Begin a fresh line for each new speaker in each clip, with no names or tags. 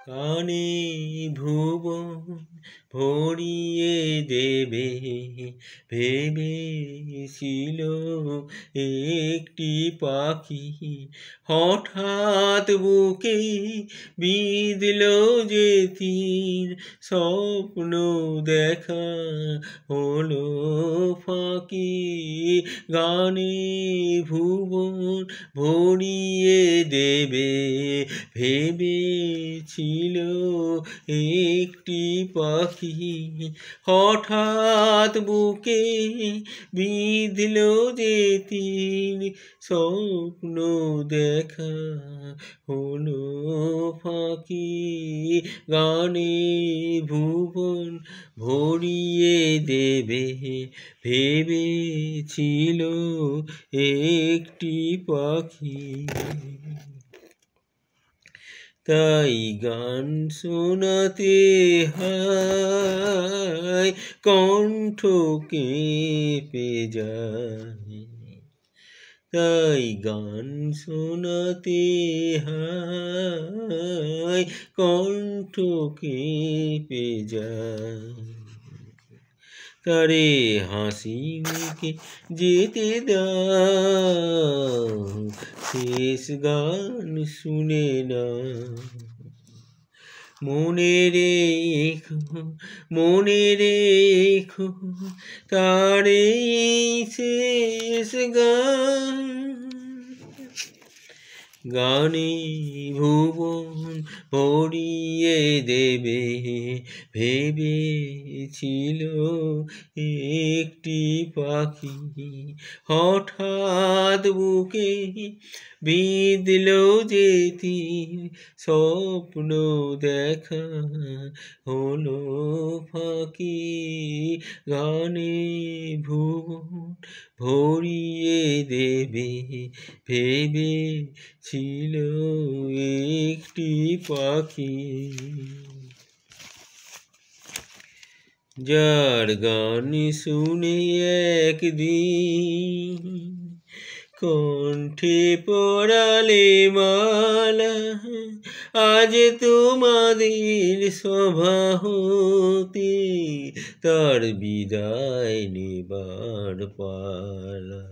কানে ভুবন ভরিয়ে দেবে ভেবেছিল একটি পাখি, হঠাৎ বুকে বিঁধল যে তীর, স্বপ্ন দেখা হলো ফাঁকি। গানে ভুবন ভরিয়ে দেবে ভেবেছিল একটি পাখি, হঠাৎ বুকে বিঁধল যে তীর, স্বপ্ন দেখা হলো ফাঁকি। গানে ভুবন ভরিয়ে দেবে ভেবেছিল একটি পাখি। তাই গান শোনাতে হয় কণ্ঠ কেঁপে যায়, তাই গান শোনাতে হয় কণ্ঠ কেঁপে যায়। তারে হাসি মুখে যেতে দাও, শেষ গান শুনে না। মনে রেখো তারে শেষ গান। গানে ভুবন ভরিয়ে দেবে ভেবেছিল একটি পাখি, হঠাৎ বুকে বিঁধল যে তীর, স্বপ্ন দেখা হলো ফাঁকি। গানে ভুবন ভরিয়ে দেবে ভেবেছিল একটি পাখি। যার গান শুনে একদিন কণ্ঠে পরালে মালা, আজ তোমাদের সভা হতে তার বিদায় নেবার পালা।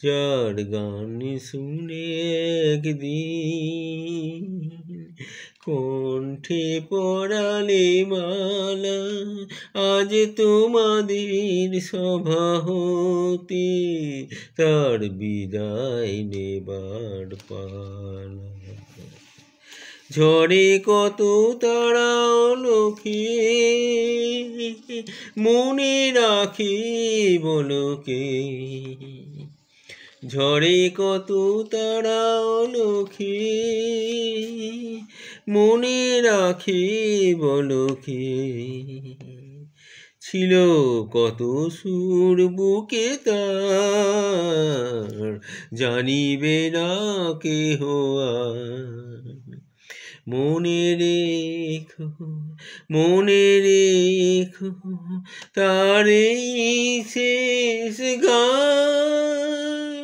যার গান শুনে একদিন কণ্ঠে পরালে মালা, আজ তোমাদের সভা হতে তার বিদায় নেবার পালা। ঝড়ে কত তারা অলকে মনে রাখে বলকে, ঝড়ে কত তারা অলকে মনে রাখে বলকে। ছিল কত সুর বুকে তার জানিবে না কেহ আর। মনে রেখো তার এই শেষ গান।